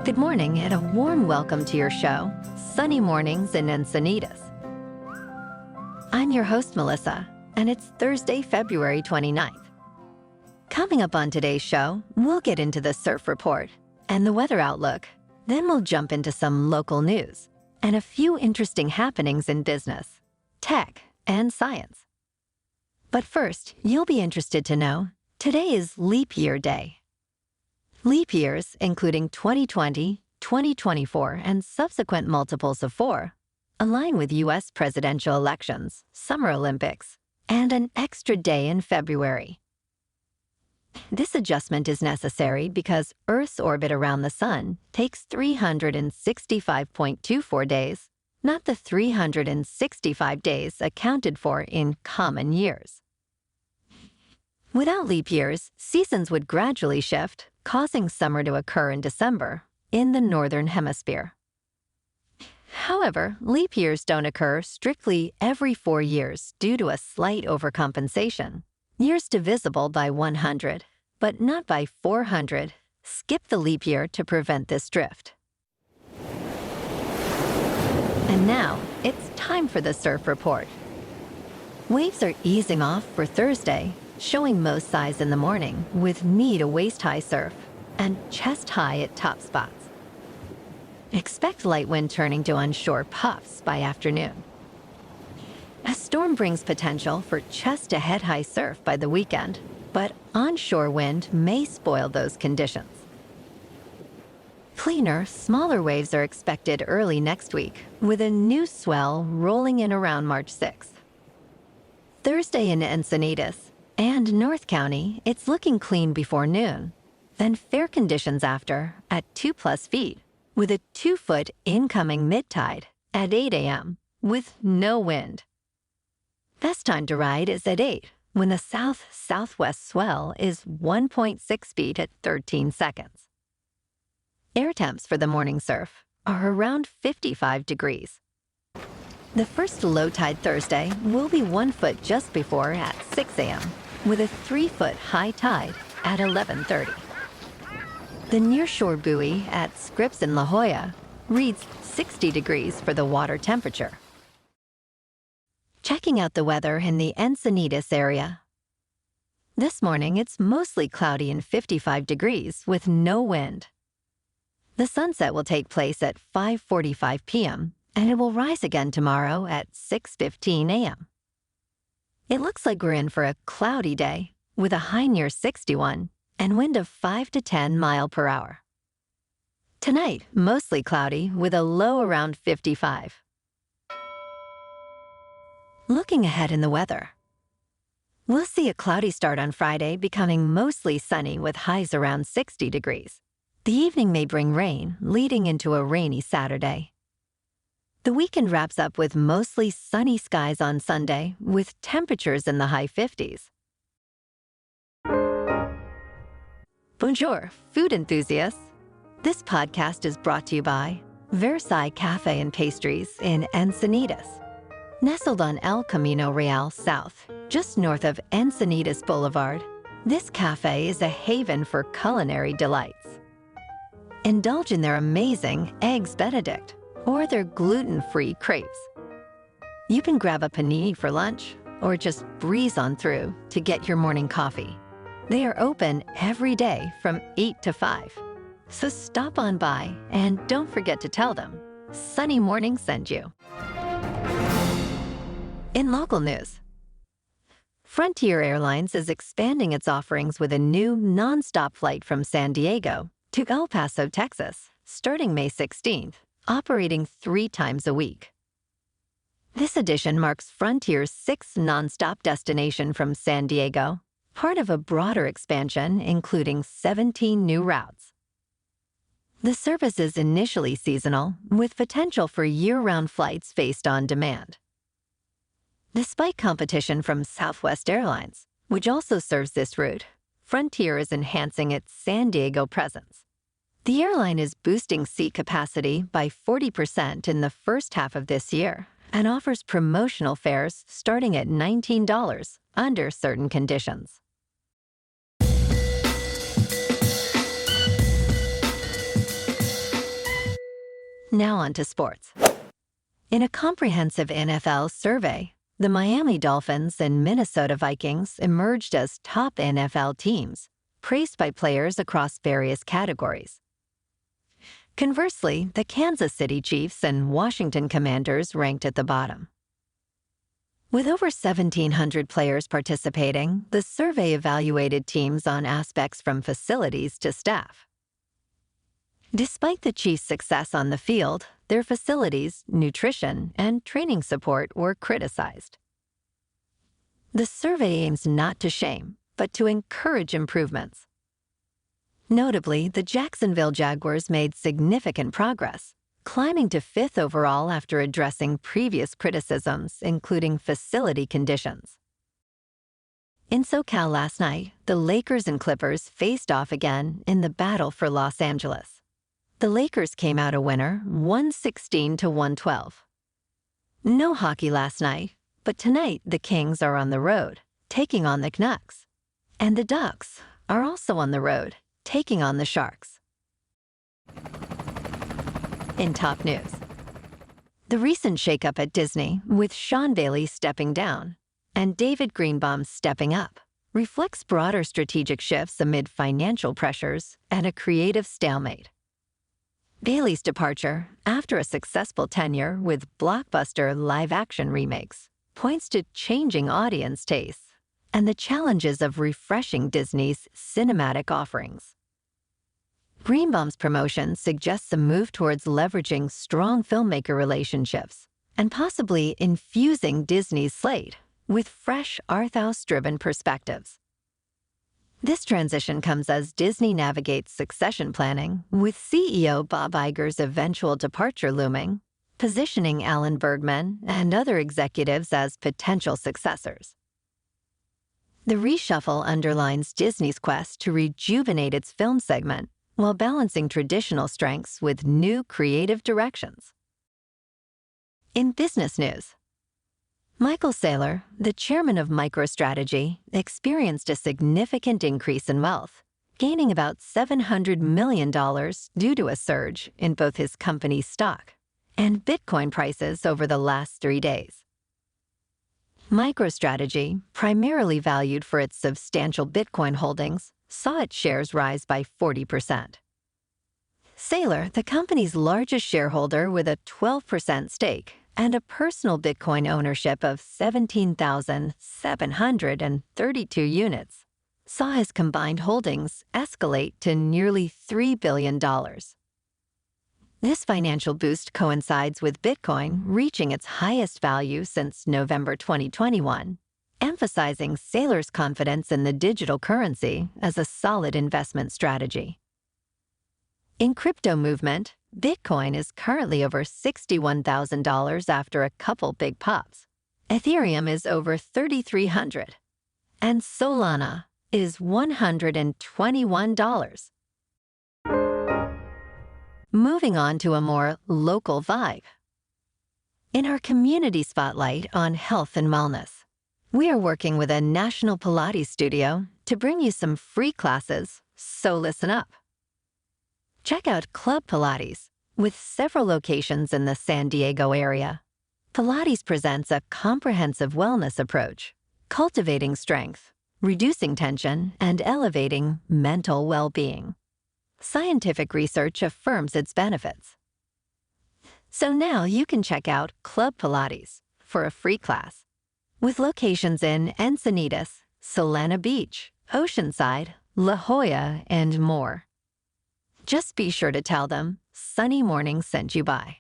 Good morning and a warm welcome to your show, Sunny Mornings in Encinitas. I'm your host, Melissa, and it's Thursday, February 29th. Coming up on today's show, we'll get into the surf report and the weather outlook. Then we'll jump into some local news and a few interesting happenings in business, tech, and science. But first, you'll be interested to know today is Leap Year Day. Leap years, including 2020, 2024, and subsequent multiples of 4, align with U.S. presidential elections, Summer Olympics, and an extra day in February. This adjustment is necessary because Earth's orbit around the Sun takes 365.24 days, not the 365 days accounted for in common years. Without leap years, seasons would gradually shift, causing summer to occur in December in the Northern Hemisphere. However, leap years don't occur strictly every 4 years due to a slight overcompensation. Years divisible by 100, but not by 400. Skip the leap year to prevent this drift. And now, it's time for the surf report. Waves are easing off for Thursday, showing most size in the morning with knee to waist-high surf and chest-high at top spots. Expect light wind turning to onshore puffs by afternoon. A storm brings potential for chest-to-head-high surf by the weekend, but onshore wind may spoil those conditions. Cleaner, smaller waves are expected early next week, with a new swell rolling in around March 6th. Thursday in Encinitas and North County, it's looking clean before noon, then fair conditions after at 2+ feet, with a 2-foot incoming mid-tide at 8 a.m. with no wind. Best time to ride is at 8, when the south-southwest swell is 1.6 feet at 13 seconds. Air temps for the morning surf are around 55 degrees. The first low tide Thursday will be 1 foot just before at 6 a.m., with a 3-foot high tide at 11:30. The nearshore buoy at Scripps in La Jolla reads 60 degrees for the water temperature. Checking out the weather in the Encinitas area. This morning, it's mostly cloudy and 55 degrees with no wind. The sunset will take place at 5:45 p.m., and it will rise again tomorrow at 6:15 a.m. It looks like we're in for a cloudy day with a high near 61 and wind of 5 to 10 miles per hour. Tonight, mostly cloudy with a low around 55. Looking ahead in the weather. We'll see a cloudy start on Friday, becoming mostly sunny with highs around 60 degrees. The evening may bring rain, leading into a rainy Saturday. The weekend wraps up with mostly sunny skies on Sunday, with temperatures in the high 50s. Bonjour, food enthusiasts. This podcast is brought to you by Versailles Cafe and Pastries in Encinitas. Nestled on El Camino Real South, just north of Encinitas Boulevard, this cafe is a haven for culinary delights. Indulge in their amazing Eggs Benedict or their gluten-free crepes. You can grab a panini for lunch or just breeze on through to get your morning coffee. They are open every day from 8 to 5. So stop on by and don't forget to tell them Sunny Morning sent you. In local news, Frontier Airlines is expanding its offerings with a new nonstop flight from San Diego to El Paso, Texas, starting May 16th. Operating 3 times a week. This addition marks Frontier's 6th nonstop destination from San Diego, part of a broader expansion including 17 new routes. The service is initially seasonal, with potential for year-round flights based on demand. Despite competition from Southwest Airlines, which also serves this route, Frontier is enhancing its San Diego presence. The airline is boosting seat capacity by 40% in the first half of this year and offers promotional fares starting at $19 under certain conditions. Now on to sports. In a comprehensive NFL survey, the Miami Dolphins and Minnesota Vikings emerged as top NFL teams, praised by players across various categories. Conversely, the Kansas City Chiefs and Washington Commanders ranked at the bottom. With over 1,700 players participating, the survey evaluated teams on aspects from facilities to staff. Despite the Chiefs' success on the field, their facilities, nutrition, and training support were criticized. The survey aims not to shame, but to encourage improvements. Notably, the Jacksonville Jaguars made significant progress, climbing to 5th overall after addressing previous criticisms, including facility conditions. In SoCal last night, the Lakers and Clippers faced off again in the battle for Los Angeles. The Lakers came out a winner, 116-112. No hockey last night, but tonight the Kings are on the road, taking on the Canucks. And the Ducks are also on the road, taking on the Sharks. In top news, the recent shakeup at Disney, with Sean Bailey stepping down and David Greenbaum stepping up, reflects broader strategic shifts amid financial pressures and a creative stalemate. Bailey's departure, after a successful tenure with blockbuster live-action remakes, points to changing audience tastes and the challenges of refreshing Disney's cinematic offerings. Greenbaum's promotion suggests a move towards leveraging strong filmmaker relationships and possibly infusing Disney's slate with fresh, arthouse-driven perspectives. This transition comes as Disney navigates succession planning, with CEO Bob Iger's eventual departure looming, positioning Alan Bergman and other executives as potential successors. The reshuffle underlines Disney's quest to rejuvenate its film segment while balancing traditional strengths with new creative directions. In business news, Michael Saylor, the chairman of MicroStrategy, experienced a significant increase in wealth, gaining about $700 million due to a surge in both his company's stock and Bitcoin prices over the last 3 days. MicroStrategy, primarily valued for its substantial Bitcoin holdings, saw its shares rise by 40%. Saylor, the company's largest shareholder with a 12% stake and a personal Bitcoin ownership of 17,732 units, saw his combined holdings escalate to nearly $3 billion. This financial boost coincides with Bitcoin reaching its highest value since November 2021, emphasizing Saylor's confidence in the digital currency as a solid investment strategy. In crypto movement, Bitcoin is currently over $61,000 after a couple big pops. Ethereum is over $3,300, and Solana is $121. Moving on to a more local vibe. In our community spotlight on health and wellness, we are working with a national Pilates studio to bring you some free classes, so listen up. Check out Club Pilates, with several locations in the San Diego area. Pilates presents a comprehensive wellness approach, cultivating strength, reducing tension, and elevating mental well-being. Scientific research affirms its benefits. So now you can check out Club Pilates for a free class, with locations in Encinitas, Solana Beach, Oceanside, La Jolla, and more. Just be sure to tell them Sunny Morning sent you by.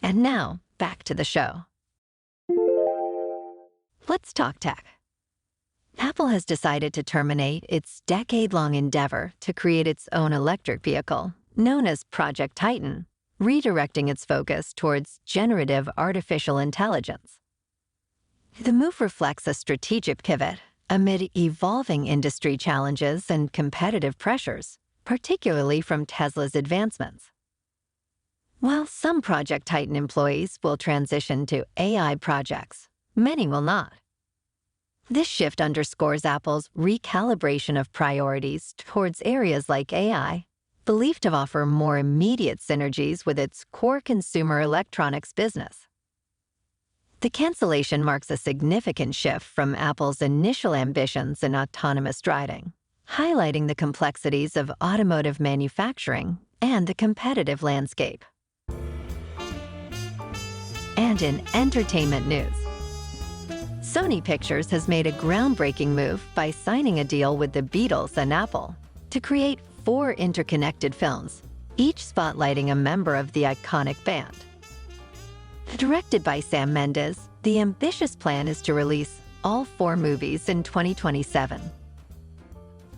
And now, back to the show. Let's talk tech. Apple has decided to terminate its decade-long endeavor to create its own electric vehicle, known as Project Titan, redirecting its focus towards generative artificial intelligence. The move reflects a strategic pivot amid evolving industry challenges and competitive pressures, particularly from Tesla's advancements. While some Project Titan employees will transition to AI projects, many will not. This shift underscores Apple's recalibration of priorities towards areas like AI, believed to offer more immediate synergies with its core consumer electronics business. The cancellation marks a significant shift from Apple's initial ambitions in autonomous driving, highlighting the complexities of automotive manufacturing and the competitive landscape. And in entertainment news, Sony Pictures has made a groundbreaking move by signing a deal with the Beatles and Apple to create 4 interconnected films, each spotlighting a member of the iconic band. Directed by Sam Mendes, the ambitious plan is to release all 4 movies in 2027.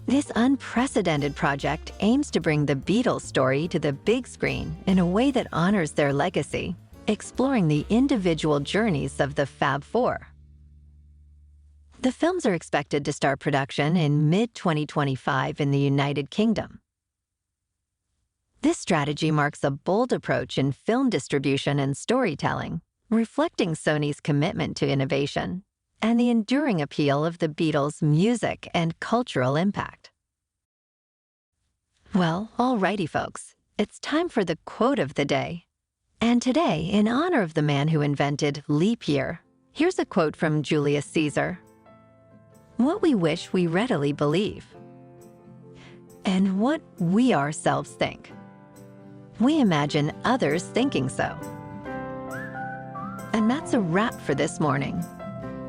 This unprecedented project aims to bring the Beatles story to the big screen in a way that honors their legacy, exploring the individual journeys of the Fab Four. The films are expected to start production in mid-2025 in the United Kingdom. This strategy marks a bold approach in film distribution and storytelling, reflecting Sony's commitment to innovation and the enduring appeal of the Beatles' music and cultural impact. Well, alrighty folks, it's time for the quote of the day. And today, in honor of the man who invented leap year, here's a quote from Julius Caesar. "What we wish we readily believe, and what we ourselves think, we imagine others thinking so." And that's a wrap for this morning.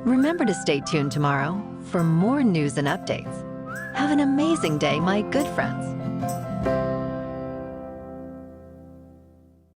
Remember to stay tuned tomorrow for more news and updates. Have an amazing day, my good friends.